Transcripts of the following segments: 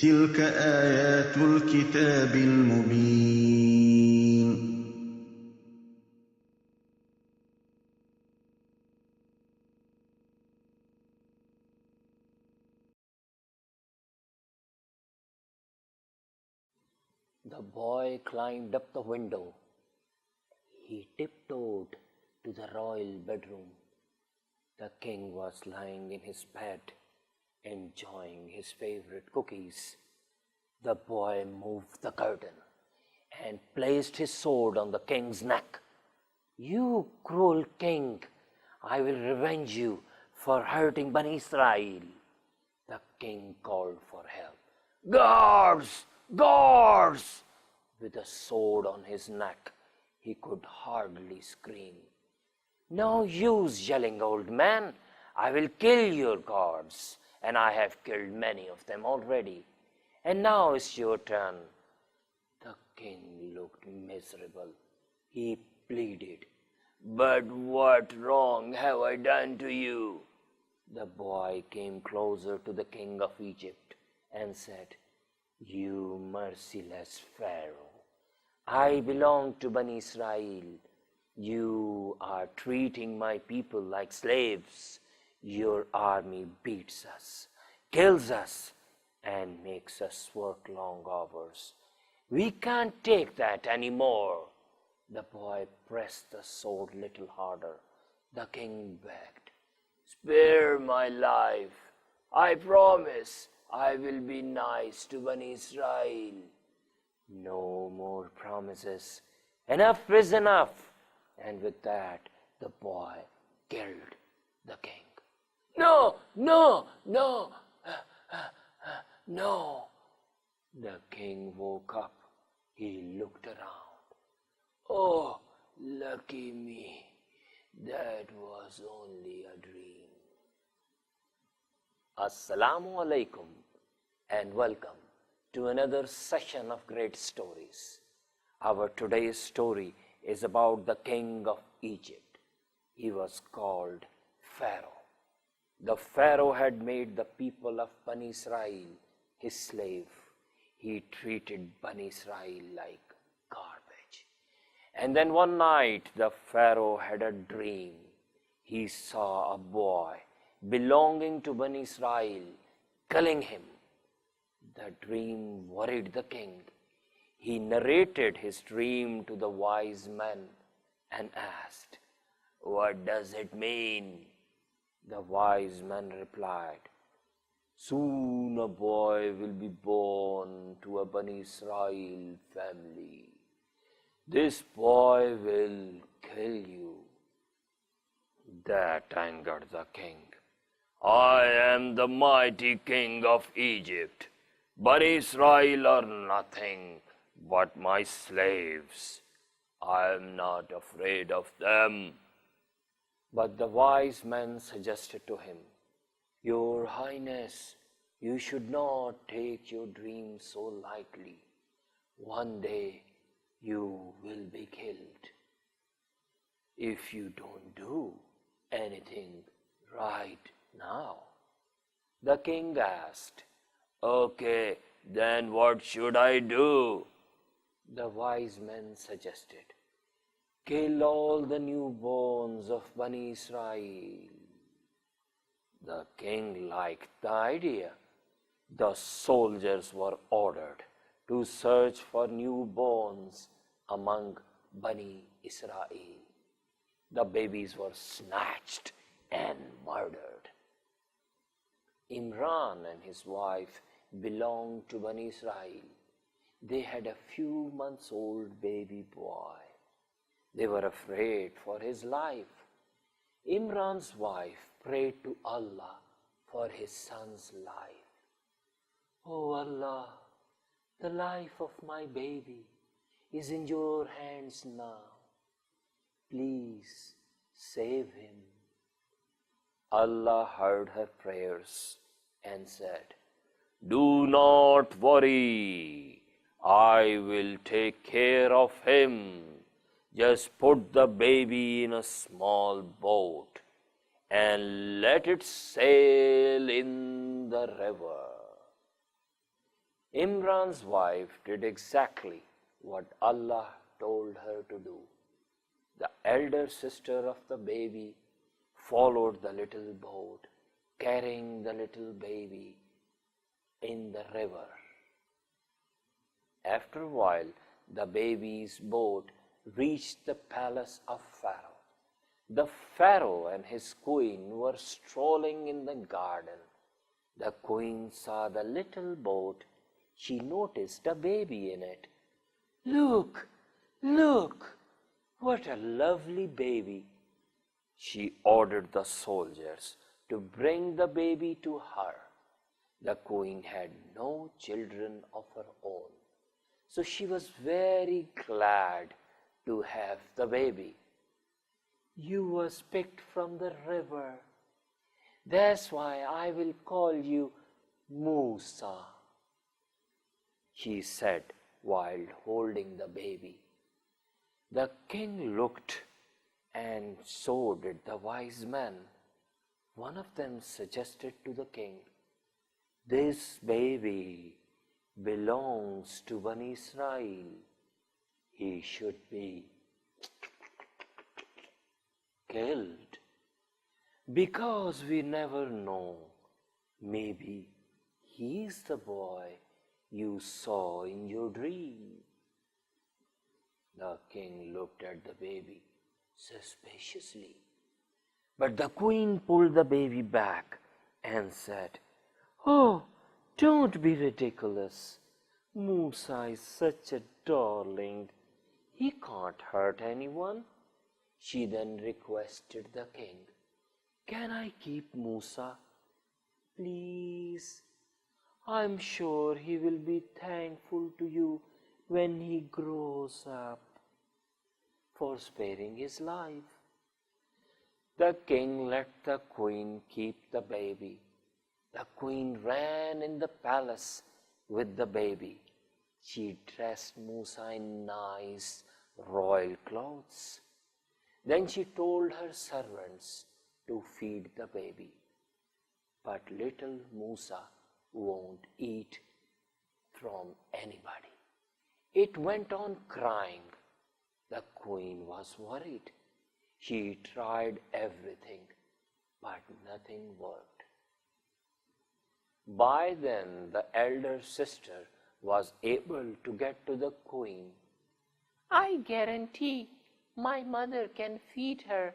تِلْكَ آيَاتُ الْكِتَابِ الْمُبِينِ. The boy climbed up the window. He tiptoed to the royal bedroom. The king was lying in his bed, enjoying his favorite cookies. The boy moved the curtain and placed his sword on the king's neck. "You cruel king, I will revenge you for hurting Bani Israel." The king called for help. "Guards! Guards!" With a sword on his neck, he could hardly scream. "No use yelling, old man. I will kill your guards, and I have killed many of them already. And now it's your turn." The king looked miserable. He pleaded, "But what wrong have I done to you?" The boy came closer to the king of Egypt and said, "You merciless Pharaoh, I belong to Bani Israel. You are treating my people like slaves. Your army beats us, kills us, and makes us work long hours. We can't take that anymore." The boy pressed the sword a little harder. The king begged, "Spare my life. I promise I will be nice to Bani Israel." "No more promises. Enough is enough." And with that, the boy killed the king. "No, no, no, no." The king woke up. He looked around. "Oh, lucky me. That was only a dream." Assalamu alaikum and welcome to another session of great stories. Our today's story is about the king of Egypt. He was called Pharaoh. The Pharaoh had made the people of Bani Israel his slave. He treated Bani Israel like garbage. And then one night the Pharaoh had a dream. He saw a boy belonging to Bani Israel killing him. The dream worried the king. He narrated his dream to the wise men and asked, "What does it mean?" The wise men replied, "Soon a boy will be born to a Bani Israel family. This boy will kill you." That angered the king. "I am the mighty king of Egypt. Bani Israel are nothing but my slaves. I am not afraid of them." But the wise men suggested to him, "Your Highness, you should not take your dream so lightly. One day you will be killed if you don't do anything right now." The king asked, "Okay, then what should I do?" The wise men suggested, "Kill all the newborns of Bani Israel." The king liked the idea. The soldiers were ordered to search for newborns among Bani Israel. The babies were snatched and murdered. Imran and his wife belonged to Bani Israel. They had a few months old baby boy. They were afraid for his life. Imran's wife prayed to Allah for his son's life. "Oh Allah, the life of my baby is in your hands now. Please save him." Allah heard her prayers and said, "Do not worry. I will take care of him. Just put the baby in a small boat and let it sail in the river. Imran's wife did exactly what Allah told her to do. The elder sister of the baby followed the little boat, carrying the little baby in the river. After a while, the baby's boat reached the palace of Pharaoh. The Pharaoh and his queen were strolling in the garden. The queen saw the little boat. She noticed a baby in it. "Look, look, what a lovely baby!" She ordered the soldiers to bring the baby to her. The queen had no children of her own, so she was very glad to have the baby. "You was picked from the river. That's why I will call you Musa," she said while holding the baby. The king looked, and so did the wise men. One of them suggested to the king, "This baby belongs to Bani Israel. He should be killed, because we never know. Maybe he's the boy you saw in your dream." The king looked at the baby suspiciously, but the queen pulled the baby back and said, "Oh, don't be ridiculous. Musa is such a darling. He can't hurt anyone." She then requested the king, "Can I keep Musa? Please. I'm sure he will be thankful to you when he grows up for sparing his life." The king let the queen keep the baby. The queen ran in the palace with the baby. She dressed Musa in nice royal clothes. Then she told her servants to feed the baby. But little Musa won't eat from anybody. It went on crying. The queen was worried. She tried everything, but nothing worked. By then, the elder sister was able to get to the queen. "I guarantee my mother can feed her."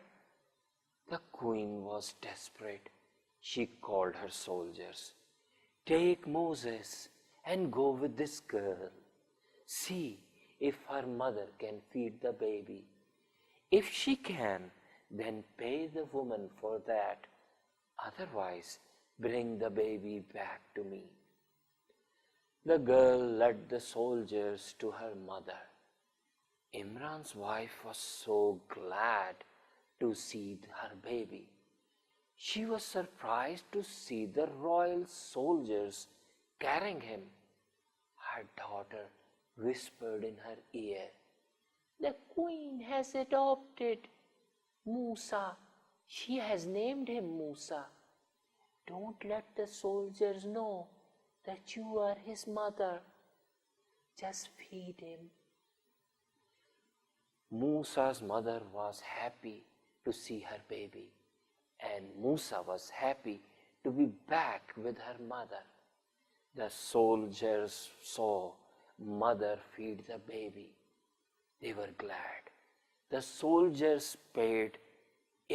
The queen was desperate. She called her soldiers. "Take Moses and go with this girl. See if her mother can feed the baby. If she can, then pay the woman for that. Otherwise, bring the baby back to me." The girl led the soldiers to her mother. Imran's wife was so glad to see her baby. She was surprised to see the royal soldiers carrying him. Her daughter whispered in her ear, "The queen has adopted Musa. She has named him Musa. Don't let the soldiers know that you are his mother. Just feed him." Musa's mother was happy to see her baby, and Musa was happy to be back with her mother. The soldiers saw mother feed the baby. They were glad. The soldiers paid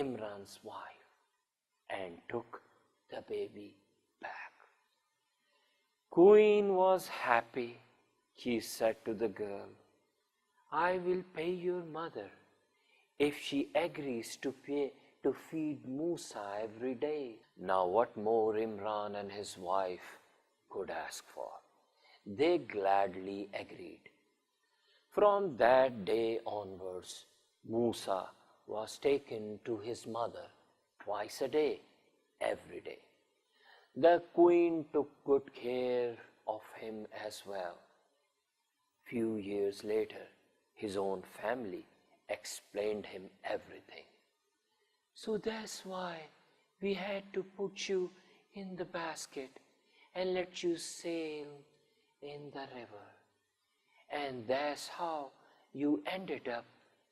Imran's wife and took the baby back. Queen was happy. She said to the girl, "I will pay your mother if she agrees to feed Musa every day." Now what more Imran and his wife could ask for? They gladly agreed. From that day onwards, Musa was taken to his mother twice a day, every day. The queen took good care of him as well. Few years later, his own family explained him everything. "So that's why we had to put you in the basket and let you sail in in the river. And that's how you ended up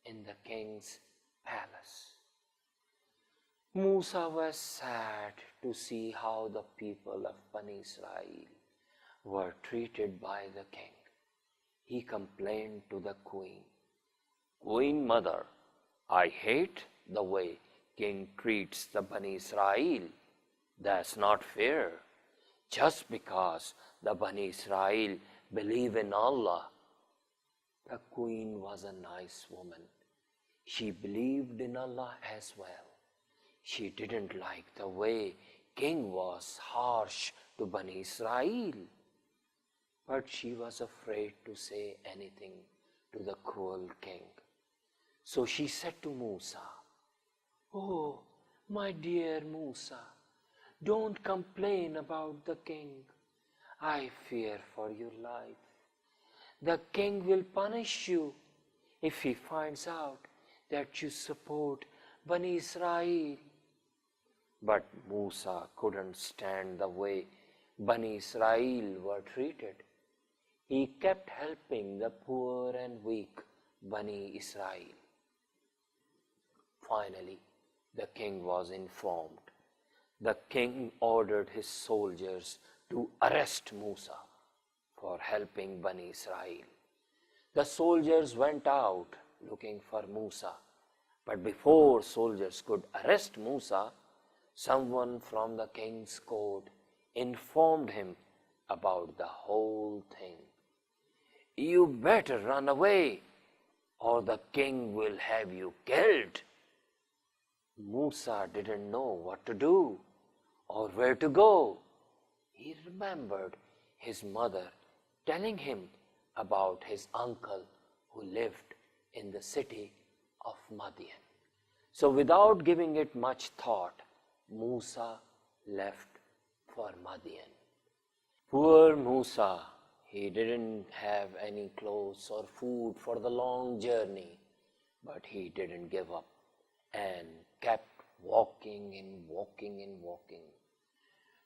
in the king's palace. Musa was sad to see how the people of Bani Israel were treated by the king. He complained to the queen, "Queen mother, I hate the way king treats the Bani Israel. That's not fair. Just because the Bani Israel believe in Allah." The queen was a nice woman. She believed in Allah as well. She didn't like the way king was harsh to Bani Israel. But she was afraid to say anything to the cruel king. So she said to Musa, "Oh, my dear Musa, don't complain about the king. I fear for your life. The king will punish you if he finds out that you support Bani Israel." But Musa couldn't stand the way Bani Israel were treated. He kept helping the poor and weak Bani Israel. Finally, the king was informed. The king ordered his soldiers to arrest Musa for helping Bani Israel. The soldiers went out looking for Musa, but before soldiers could arrest Musa, someone from the king's court informed him about the whole thing. "You better run away, or the king will have you killed." Musa didn't know what to do or where to go. He remembered his mother telling him about his uncle who lived in the city of Madian. So without giving it much thought, Musa left for Madian. Poor Musa, he didn't have any clothes or food for the long journey, but he didn't give up and kept walking and walking and walking.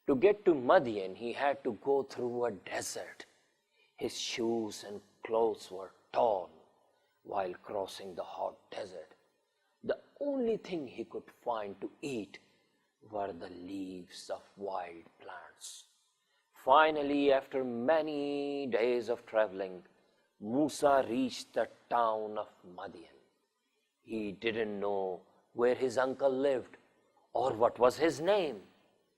To get to Madian, he had to go through a desert. His shoes and clothes were torn while crossing the hot desert. The only thing he could find to eat were the leaves of wild plants. Finally, after many days of traveling, Musa reached the town of Madian. He didn't know where his uncle lived or what was his name,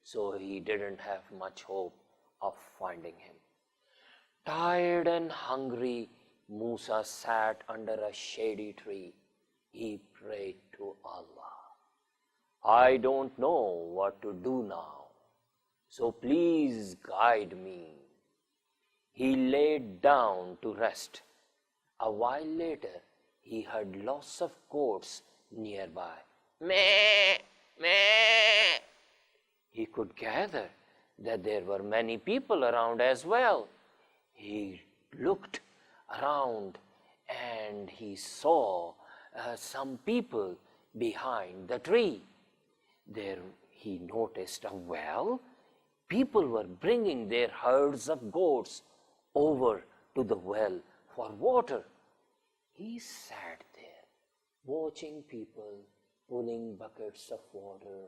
so he didn't have much hope of finding him. Tired and hungry, Musa sat under a shady tree. He prayed to Allah, "I don't know what to do now, so please guide me." He laid down to rest. A while later, he heard lots of goats nearby. Meh, meh. He could gather that there were many people around as well. He looked around and he saw some people behind the tree. There he noticed a well. People were bringing their herds of goats over to the well for water. He sat there watching people pulling buckets of water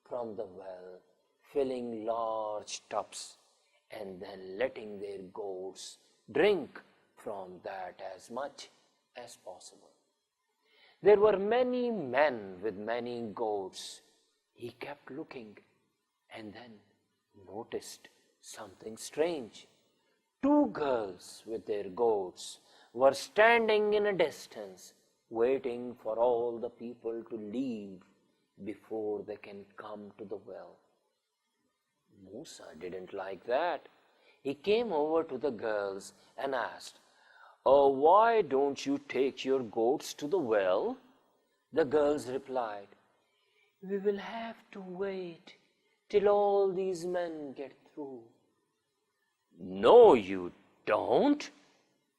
from the well, filling large tubs, and then letting their goats drink from that as much as possible. There were many men with many goats. He kept looking and then noticed something strange. Two girls with their goats were standing in a distance, waiting for all the people to leave before they can come to the well. Musa didn't like that. He came over to the girls and asked, "Oh, why don't you take your goats to the well?" The girls replied, "We will have to wait till all these men get through." "No, you don't."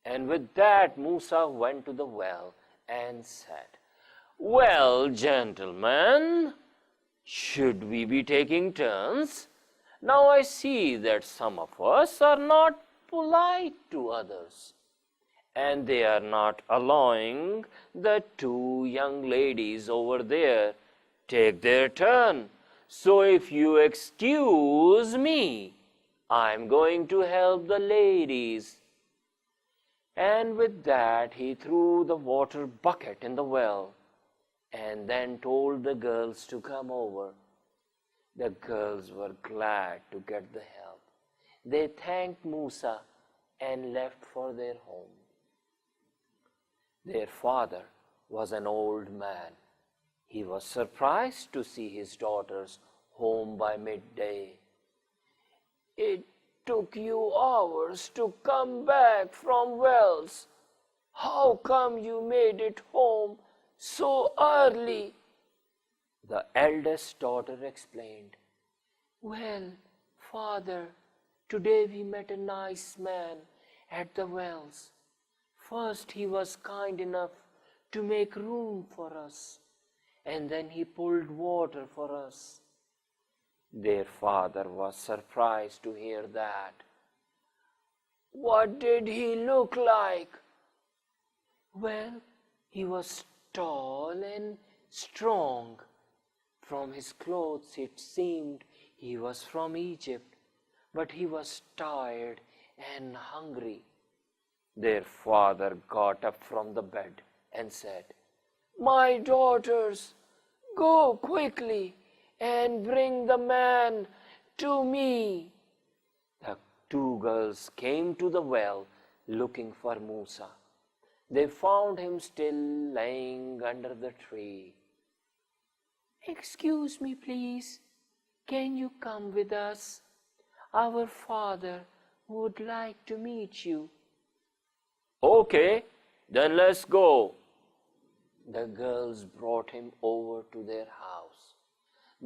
And with that, Musa went to the well and said, "Well, gentlemen, should we be taking turns? Now I see that some of us are not polite to others, and they are not allowing the two young ladies over there take their turn. So if you excuse me, I'm going to help the ladies." And with that, he threw the water bucket in the well and then told the girls to come over. The girls were glad to get the help. They thanked Musa and left for their home. Their father was an old man. He was surprised to see his daughters home by midday. "It took you hours to come back from Wells. How come you made it home so early?" The eldest daughter explained. "Well, father, today we met a nice man at the wells. First he was kind enough to make room for us, and then he pulled water for us." Their father was surprised to hear that. "What did he look like?" "Well, he was tall and strong. From his clothes it seemed he was from Egypt, but he was tired and hungry." Their father got up from the bed and said, "My daughters, go quickly and bring the man to me." The two girls came to the well looking for Musa. They found him still lying under the tree. "Excuse me, please. Can you come with us? Our father would like to meet you." "Okay, then let's go." The girls brought him over to their house.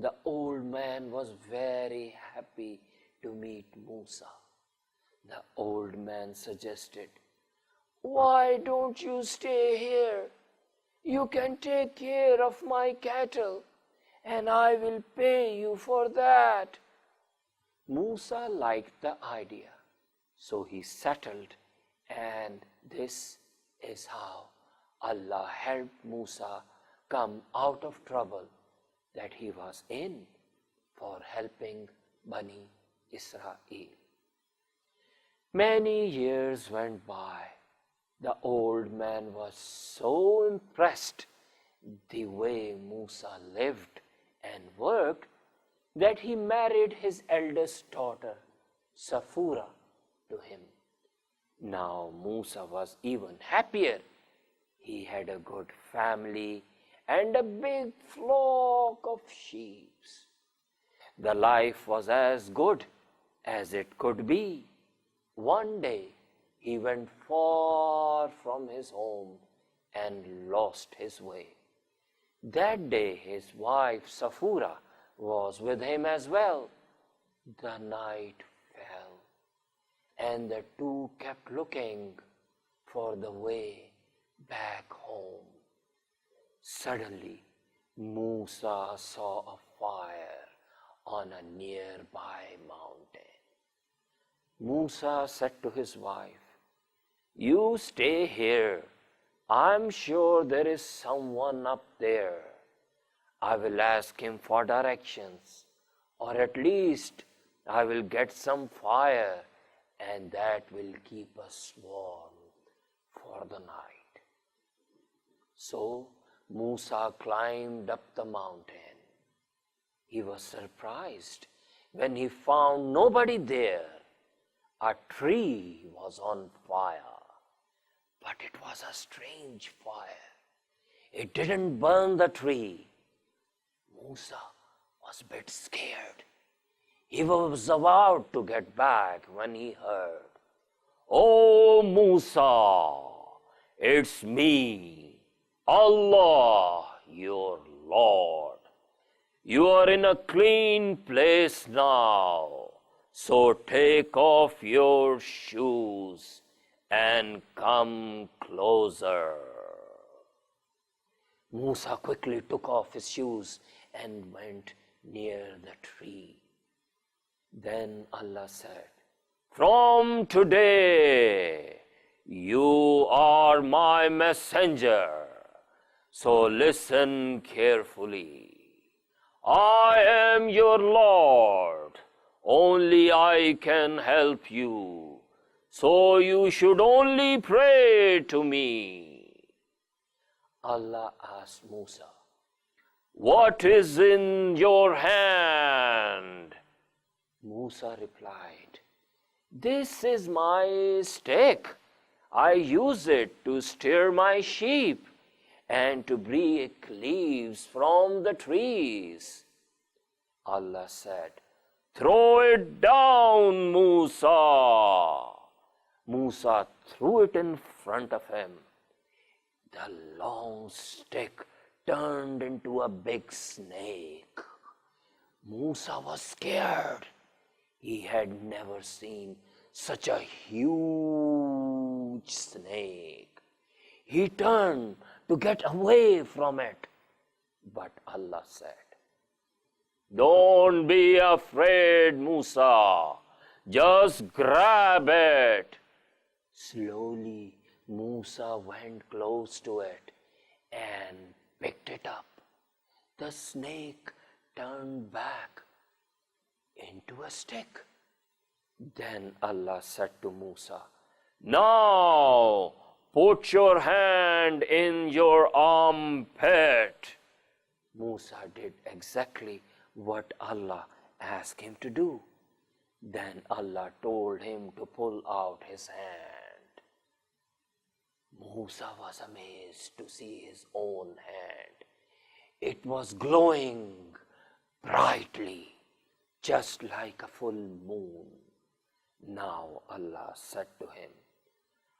The old man was very happy to meet Musa. The old man suggested, "Why don't you stay here? You can take care of my cattle, and I will pay you for that." Musa liked the idea, so he settled, and this is how Allah helped Musa come out of trouble that he was in for helping Bani Israel. Many years went by. The old man was so impressed the way Musa lived and worked that he married his eldest daughter, Safura, to him. Now Musa was even happier. He had a good family and a big flock of sheep. The life was as good as it could be. One day he went far from his home and lost his way. That day his wife Safura was with him as well. The night fell, and the two kept looking for the way back home. Suddenly, Musa saw a fire on a nearby mountain. Musa said to his wife, "You stay here. I'm sure there is someone up there. I will ask him for directions, or at least I will get some fire, and that will keep us warm for the night." So Musa climbed up the mountain. He was surprised when he found nobody there. A tree was on fire, but it was a strange fire. It didn't burn the tree. Musa was a bit scared. He was about to get back when he heard, "Oh Musa, it's me, Allah, your Lord. You are in a clean place now, so take off your shoes and come closer." Musa quickly took off his shoes and went near the tree. Then Allah said, From today, you are my messenger. So listen carefully. I am your Lord. Only I can help you. So you should only pray to me. Allah asked Musa, what is in your hand? Musa replied, this is my stick. I use it to steer my sheep and to break leaves from the trees. Allah said, throw it down, Musa. Musa threw it in front of him. The long stick turned into a big snake. Musa was scared. He had never seen such a huge snake. He turned to get away from it. But Allah said, don't be afraid, Musa. Just grab it. Slowly, Musa went close to it and picked it up. The snake turned back into a stick. Then Allah said to Musa, now put your hand in your armpit. Musa did exactly what Allah asked him to do. Then Allah told him to pull out his hand. Musa was amazed to see his own hand. It was glowing brightly, just like a full moon. Now Allah said to him,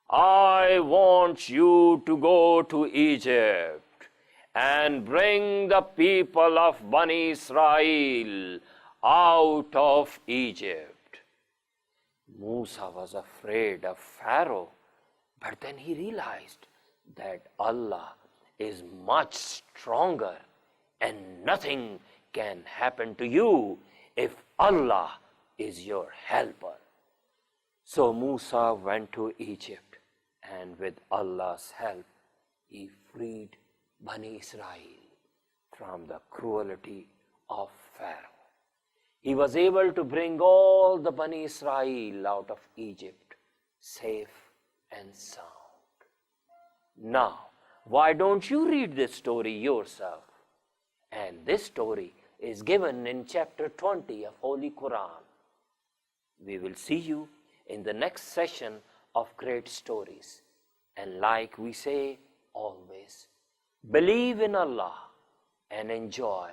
I want you to go to Egypt and bring the people of Bani Israel out of Egypt. Musa was afraid of Pharaoh, but then he realized that Allah is much stronger and nothing can happen to you if Allah is your helper. So Musa went to Egypt, and with Allah's help, he freed Bani Israel from the cruelty of Pharaoh. He was able to bring all the Bani Israel out of Egypt safe and sound. Now, why don't you read this story yourself? And this story is given in chapter 20 of Holy Quran. We will see you in the next session of Great Stories. And like we say always, believe in Allah and enjoy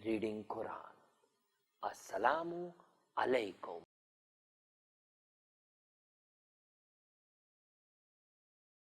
reading Quran. Assalamu alaikum.